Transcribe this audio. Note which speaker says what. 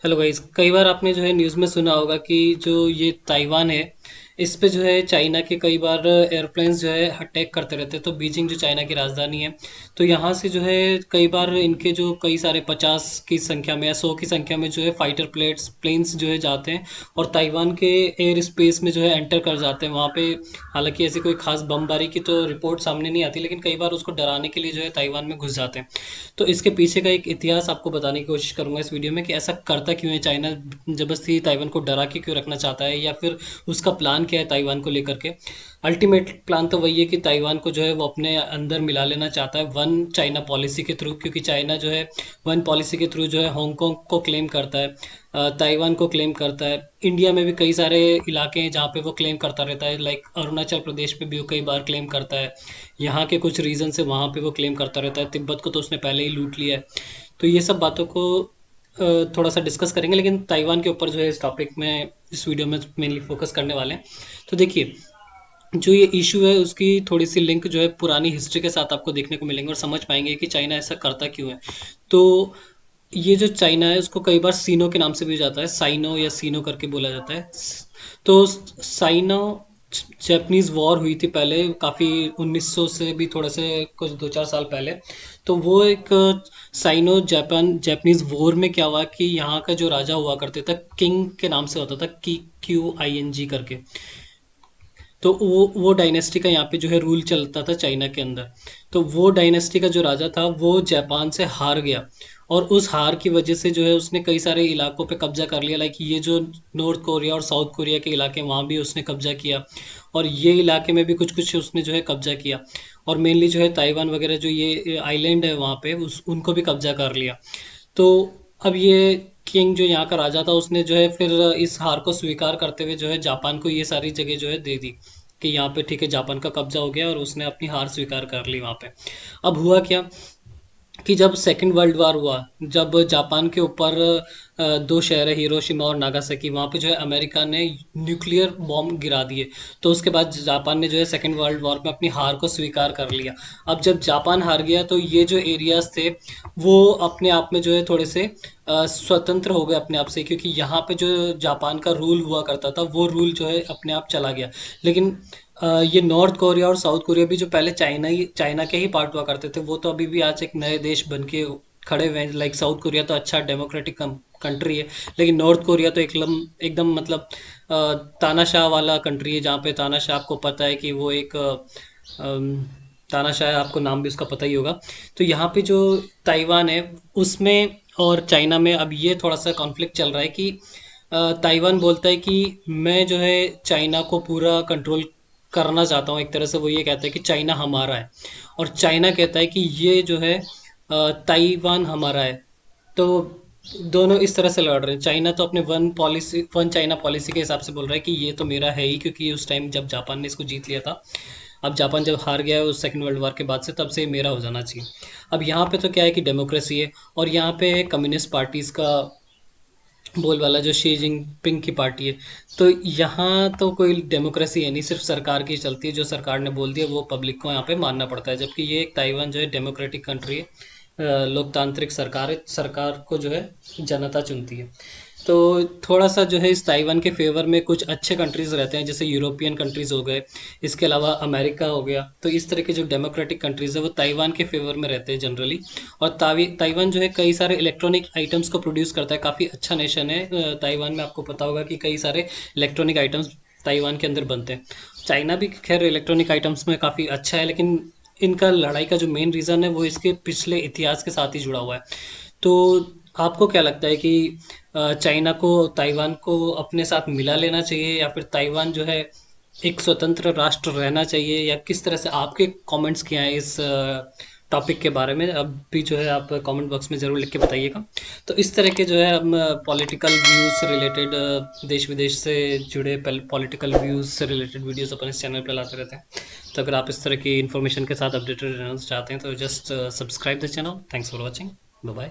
Speaker 1: Hello guys, कई बार आपने जो है न्यूज़ में सुना होगा कि जो ये ताइवान है, इस पे जो है चाइना के कई बार एयरप्लेन्स जो है अटैक करते रहते हैं। तो बीजिंग जो चाइना की राजधानी है, तो यहाँ से जो है कई बार इनके जो कई सारे 50 की संख्या में या 100 की संख्या में जो है फाइटर प्लेन्स जो है जाते हैं और ताइवान के एयर स्पेस में जो है एंटर कर जाते हैं वहाँ पे। हालांकि ऐसी कोई खास बमबारी की तो रिपोर्ट सामने नहीं आती, लेकिन कई बार उसको डराने के लिए जो है ताइवान में घुस जाते हैं। तो इसके पीछे का एक इतिहास आपको बताने की कोशिश करूंगा इस वीडियो में कि ऐसा करता क्यों है चाइना, जबरदस्ती ताइवान को डरा के क्यों रखना चाहता है, या फिर उसका प्लान क्या है ताइवान को लेकर के। अल्टीमेट प्लान तो वही है कि ताइवान को जो है वो अपने अंदर मिला लेना चाहता है वन चाइना पॉलिसी के थ्रू, क्योंकि चाइना जो है वन पॉलिसी के थ्रू जो है हांगकांग को क्लेम करता है, ताइवान को क्लेम करता है। इंडिया में भी कई सारे इलाके हैं जहाँ पे वो क्लेम करता रहता है, लाइक अरुणाचल प्रदेश पे भी वो कई बार क्लेम करता है। यहाँ के कुछ रीजन से वहाँ पे वो क्लेम करता रहता है। तिब्बत को तो उसने पहले ही लूट लिया है। तो ये सब बातों को थोड़ा सा डिस्कस करेंगे, लेकिन ताइवान के ऊपर जो है इस टॉपिक में इस वीडियो में मेनली फोकस करने वाले हैं। तो देखिए, जो ये इशू है उसकी थोड़ी सी लिंक जो है पुरानी हिस्ट्री के साथ आपको देखने को मिलेंगे और समझ पाएंगे कि चाइना ऐसा करता क्यों है। तो ये जो चाइना है उसको कई बार सीनो के नाम से भी जाता है, साइनो या सीनो करके बोला जाता है। तो साइनो जैपनीज वॉर हुई थी पहले, काफ़ी 1900 से भी थोड़े से कुछ 2-4 साल पहले। तो वो एक साइनो जापान जैपनीज वॉर में क्या हुआ कि यहाँ का जो राजा हुआ करते थे किंग के नाम से होता था, की QING करके। तो वो डायनेस्टी का यहाँ पे जो है रूल चलता था चाइना के अंदर। तो वो डायनेस्टी का जो राजा था वो जापान से हार गया, और उस हार की वजह से जो है उसने कई सारे इलाकों पे कब्जा कर लिया, लाइक ये जो नॉर्थ कोरिया और साउथ कोरिया के इलाके वहाँ भी उसने कब्जा किया, और ये इलाके में भी कुछ कुछ उसने जो है कब्जा किया। और मेनली जो है ताइवान वगैरह जो ये आइलैंड है वहाँ पे उनको भी कब्जा कर लिया। तो अब ये किंग जो यहाँ का राजा था उसने जो है फिर इस हार को स्वीकार करते हुए जो है जापान को ये सारी जगह जो है दे दी कि यहाँ पे ठीक है जापान का कब्जा हो गया, और उसने अपनी हार स्वीकार कर ली वहाँ पे। अब हुआ क्या कि जब सेकंड वर्ल्ड वार हुआ, जब जापान के ऊपर दो शहर है हिरोशिमा और नागासाकी, वहाँ पे जो है अमेरिका ने न्यूक्लियर बॉम्ब गिरा दिए। तो उसके बाद जापान ने जो है सेकंड वर्ल्ड वॉर में अपनी हार को स्वीकार कर लिया। अब जब जापान हार गया तो ये जो एरियाज थे वो अपने आप में जो है थोड़े से स्वतंत्र हो गए अपने आप से, क्योंकि यहाँ पे जो जापान का रूल हुआ करता था वो रूल जो है अपने आप चला गया। लेकिन ये नॉर्थ कोरिया और साउथ कोरिया भी जो पहले चाइना के ही पार्ट हुआ करते थे वो तो अभी भी आज एक नए देश बन के खड़े हुए हैं। लाइक साउथ कोरिया तो अच्छा डेमोक्रेटिक कंट्री है, लेकिन नॉर्थ कोरिया तो एकदम एकदम मतलब तानाशाह वाला कंट्री है, जहाँ पे तानाशाह आपको पता है कि वो एक तानाशाह है, आपको नाम भी उसका पता ही होगा। तो यहाँ पे जो ताइवान है उसमें और चाइना में अब ये थोड़ा सा कॉन्फ्लिक्ट चल रहा है कि ताइवान बोलता है कि मैं जो है चाइना को पूरा कंट्रोल करना चाहता हूँ। एक तरह से वो ये कहता है कि चाइना हमारा है, और चाइना कहता है कि ये जो है ताइवान हमारा है। तो दोनों इस तरह से लड़ रहे हैं। चाइना तो अपने वन चाइना पॉलिसी के हिसाब से बोल रहा है कि ये तो मेरा है ही, क्योंकि उस टाइम जब जापान ने इसको जीत लिया था। अब जापान जब हार गया है उस सेकंड वर्ल्ड वॉर के बाद से, तब से मेरा हो जाना चाहिए। अब यहाँ पे तो क्या है कि डेमोक्रेसी है, और यहाँ पे कम्युनिस्ट पार्टीज का बोलबाला जो शी जिनपिंग की पार्टी है। तो यहाँ तो कोई डेमोक्रेसी है नहीं, सिर्फ सरकार की चलती है। जो सरकार ने बोल दिया वो पब्लिक को यहाँ पे मानना पड़ता है, जबकि ये एक ताइवान जो है डेमोक्रेटिक कंट्री है, लोकतांत्रिक सरकार है। सरकार को जो है जनता चुनती है। तो थोड़ा सा जो है इस ताइवान के फेवर में कुछ अच्छे कंट्रीज रहते हैं, जैसे यूरोपियन कंट्रीज हो गए, इसके अलावा अमेरिका हो गया। तो इस तरह के जो डेमोक्रेटिक कंट्रीज है वो ताइवान के फेवर में रहते हैं जनरली। और ताइवान जो है कई सारे इलेक्ट्रॉनिक आइटम्स को प्रोड्यूस करता है, काफ़ी अच्छा नेशन है। ताइवान में आपको पता होगा कि कई सारे इलेक्ट्रॉनिक आइटम्स ताइवान के अंदर बनते हैं। चाइना भी खैर इलेक्ट्रॉनिक आइटम्स में काफ़ी अच्छा है, लेकिन इनका लड़ाई का जो मेन रीज़न है वो इसके पिछले इतिहास के साथ ही जुड़ा हुआ है। तो आपको क्या लगता है कि चाइना को ताइवान को अपने साथ मिला लेना चाहिए, या फिर ताइवान जो है एक स्वतंत्र राष्ट्र रहना चाहिए, या किस तरह से आपके कमेंट्स क्या हैं इस टॉपिक के बारे में? अब भी जो है आप कमेंट बॉक्स में ज़रूर लिख के बताइएगा। तो इस तरह के जो है हम पॉलिटिकल व्यूज़ से रिलेटेड, देश विदेश से जुड़े पॉलिटिकल व्यूज़ से रिलेटेड वीडियोस अपन इस चैनल पे लाते रहते हैं। तो अगर आप इस तरह की इन्फॉर्मेशन के साथ अपडेटेड रहना चाहते हैं तो just subscribe the channel. Thanks for watching. Bye bye.